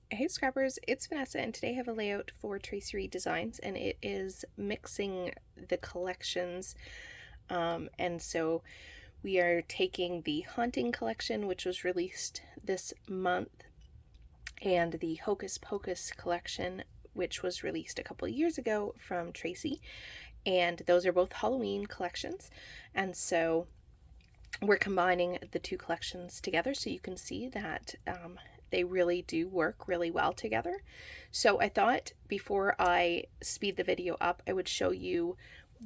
Hey Scrappers, it's Vanessa, and today I have a layout for Traci Designs, and it is mixing the collections. And so we are taking the Haunting collection, which was released this month, and the Hocus Pocus collection, which was released a couple years ago from Traci. And those are both Halloween collections. And so we're combining the two collections together so you can see that they really do work really well together. So I thought before I speed the video up, I would show you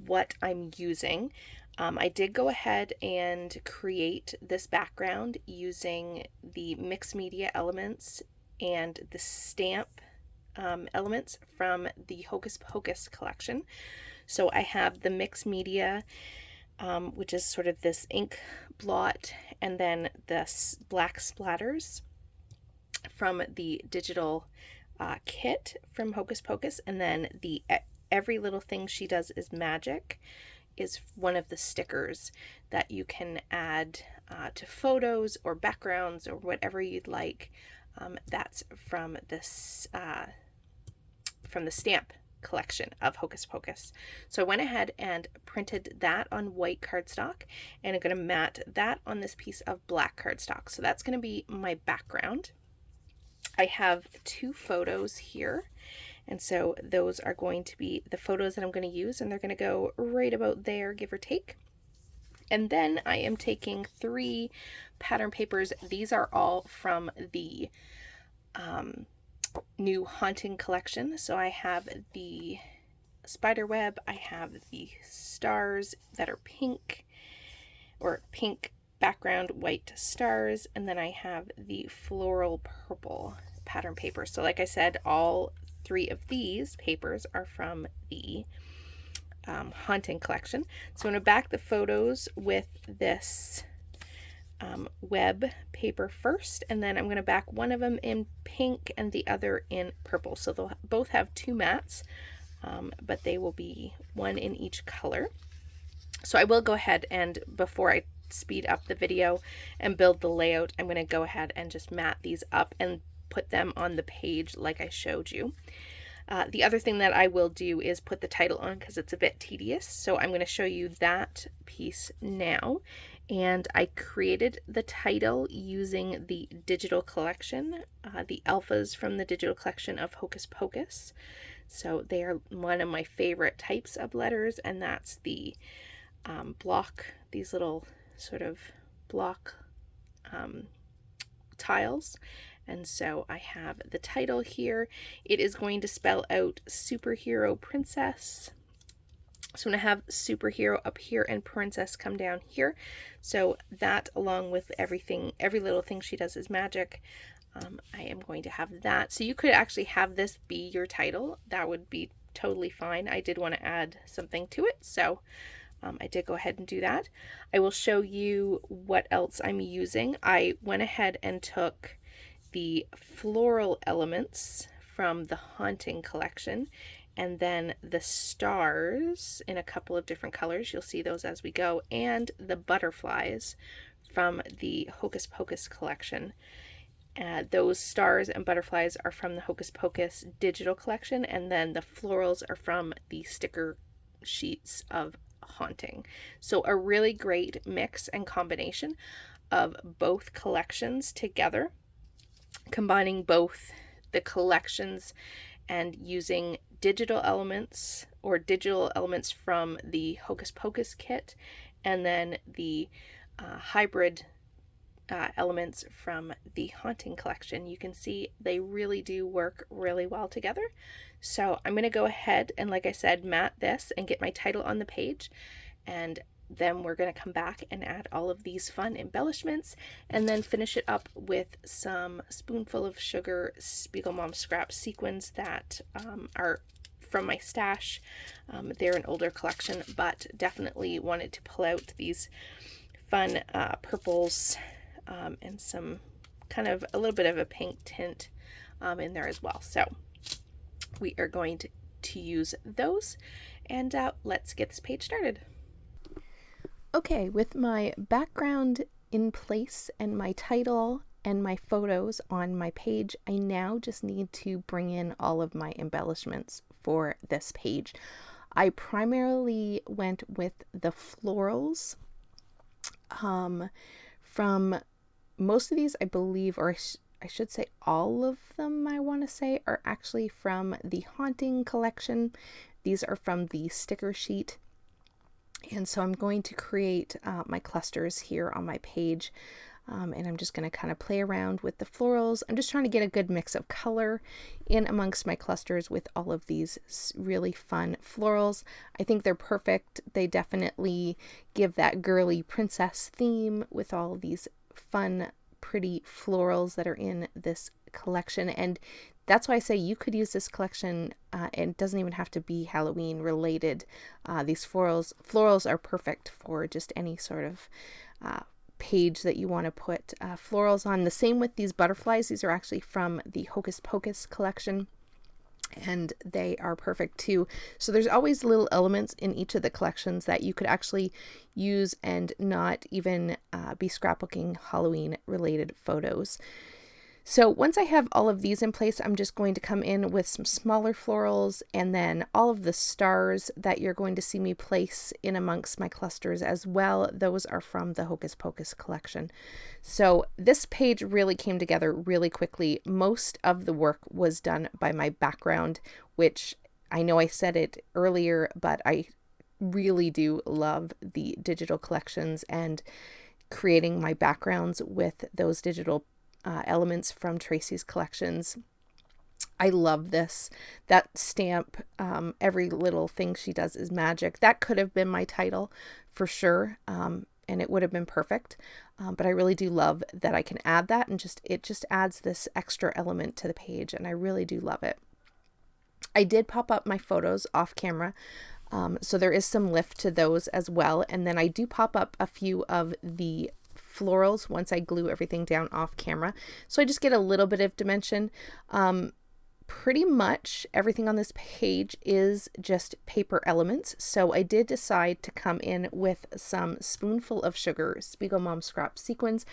what I'm using. I did go ahead and create this background using the mixed media elements and the stamp elements from the Hocus Pocus collection. So I have the mixed media, which is sort of this ink blot, and then the black splatters from the digital kit from Hocus Pocus, and then the Every Little Thing She Does Is Magic is one of the stickers that you can add to photos or backgrounds or whatever you'd like. That's from this from the stamp collection of Hocus Pocus. So I went ahead and printed that on white cardstock, and I'm going to mat that on this piece of black cardstock. So that's going to be my background. I have two photos here, and so those are going to be the photos that I'm going to use, and they're going to go right about there, give or take. And then I am taking 3 pattern papers. These are all from the new Haunting collection. So I have the spider web, I have the stars that are pink, or pink background, white stars, and then I have the floral purple pattern paper. So like I said, all 3 of these papers are from the Haunting collection. So I'm going to back the photos with this web paper first, and then I'm going to back one of them in pink and the other in purple. So they'll both have 2 mats, but they will be one in each color. So I will go ahead and, before I speed up the video and build the layout, I'm going to go ahead and just mat these up and put them on the page like I showed you. The other thing that I will do is put the title on because it's a bit tedious. So I'm going to show you that piece now. And I created the title using the digital collection, the alphas from the digital collection of Hocus Pocus. So they are one of my favorite types of letters, and that's the block, these little sort of block tiles. And so I have the title here. It is going to spell out superhero princess. So I'm going to have superhero up here and princess come down here. So that, along with everything, Every Little Thing She Does Is Magic, I am going to have that. So you could actually have this be your title. That would be totally fine. I did want to add something to it, so I did go ahead and do that. I will show you what else I'm using. I went ahead and took the floral elements from the Haunting collection, and then the stars in a couple of different colors. You'll see those as we go, and the butterflies from the Hocus Pocus collection. Those stars and butterflies are from the Hocus Pocus digital collection, and then the florals are from the sticker sheets of Haunting. So a really great mix and combination of both collections together, combining both the collections and using digital elements or digital elements from the Hocus Pocus kit, and then the hybrid elements from the Haunting collection. You can see they really do work really well together. So I'm going to go ahead and, like I said, mat this and get my title on the page, and then we're going to come back and add all of these fun embellishments, and then finish it up with some Spoonful of Sugar Spiegel Mom Scrap sequins that are from my stash. They're an older collection, but definitely wanted to pull out these fun purples and some kind of a little bit of a pink tint in there as well. So we are going to use those, and let's get this page started. Okay, with my background in place and my title and my photos on my page, I now just need to bring in all of my embellishments for this page. I primarily went with the florals from most of these, I believe, or I should say all of them, I want to say, are actually from the Haunting collection. These are from the sticker sheet. And so I'm going to create my clusters here on my page. And I'm just going to kind of play around with the florals. I'm just trying to get a good mix of color in amongst my clusters with all of these really fun florals. I think they're perfect. They definitely give that girly princess theme with all of these fun, pretty florals that are in this collection. And that's why I say you could use this collection and it doesn't even have to be Halloween related. These florals are perfect for just any sort of page that you want to put florals on. The same with these butterflies. These are actually from the Hocus Pocus collection, and they are perfect too. So there's always little elements in each of the collections that you could actually use and not even be scrapbooking Halloween related photos. So once I have all of these in place, I'm just going to come in with some smaller florals, and then all of the stars that you're going to see me place in amongst my clusters as well. Those are from the Hocus Pocus collection. So this page really came together really quickly. Most of the work was done by my background, which I know I said it earlier, but I really do love the digital collections and creating my backgrounds with those digital elements from Traci's collections. I love this. That stamp, every little thing she does is magic. That could have been my title for sure, and it would have been perfect. But I really do love that I can add that, and it just adds this extra element to the page, and I really do love it. I did pop up my photos off camera, so there is some lift to those as well. And then I do pop up a few of the florals once I glue everything down off camera. So I just get a little bit of dimension. Pretty much everything on this page is just paper elements. So I did decide to come in with some Spoonful of Sugar Spiegel Mom Scrap sequins.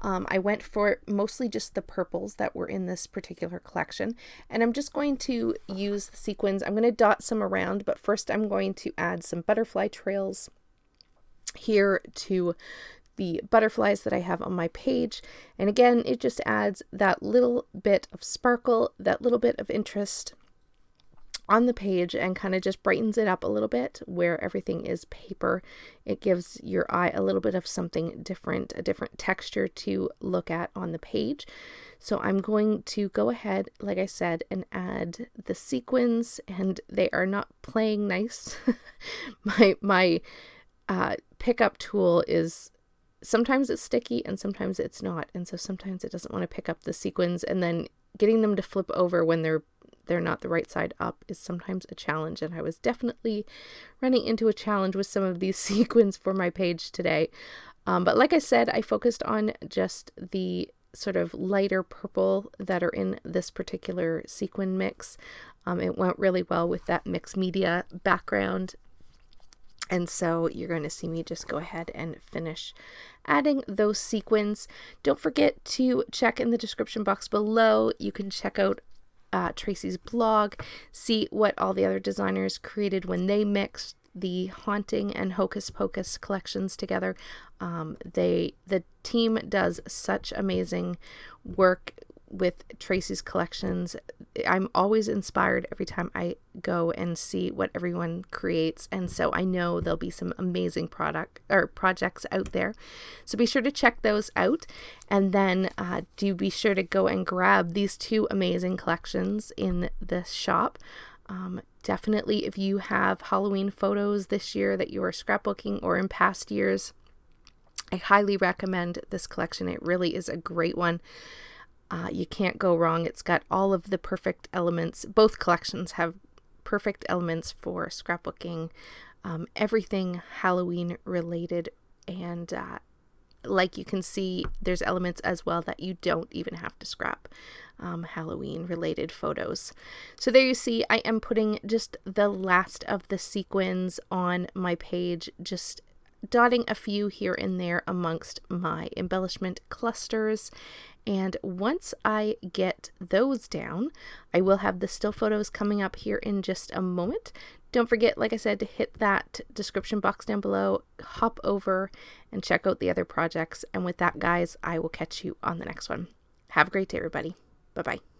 I went for mostly just the purples that were in this particular collection. And I'm just going to use the sequins. I'm going to dot some around, but first I'm going to add some butterfly trails here to the butterflies that I have on my page. And again, it just adds that little bit of sparkle, that little bit of interest on the page, and kind of just brightens it up a little bit where everything is paper. It gives your eye a little bit of something different, a different texture to look at on the page. So I'm going to go ahead, like I said, and add the sequins, and they are not playing nice. my pickup tool is sometimes it's sticky and sometimes it's not. And so sometimes it doesn't want to pick up the sequins, and then getting them to flip over when they're not the right side up is sometimes a challenge. And I was definitely running into a challenge with some of these sequins for my page today. But like I said, I focused on just the sort of lighter purple that are in this particular sequin mix. It went really well with that mixed media background. And so you're going to see me just go ahead and finish adding those sequins. Don't forget to check in the description box below. You can check out Traci's blog, see what all the other designers created when they mixed the Haunting and Hocus Pocus collections together. The team does such amazing work with Traci's collections. I'm always inspired every time I go and see what everyone creates, and so I know there'll be some amazing projects out there. So be sure to check those out, and then do be sure to go and grab these two amazing collections in the shop. Definitely, if you have Halloween photos this year that you are scrapbooking or in past years, I highly recommend this collection. It really is a great one. You can't go wrong. It's got all of the perfect elements. Both collections have perfect elements for scrapbooking, everything Halloween related. And like you can see, there's elements as well that you don't even have to scrap, Halloween related photos. So there you see, I am putting just the last of the sequins on my page, just dotting a few here and there amongst my embellishment clusters. And once I get those down, I will have the still photos coming up here in just a moment. Don't forget, like I said, to hit that description box down below, hop over and check out the other projects. And with that, guys, I will catch you on the next one. Have a great day, everybody. Bye-bye.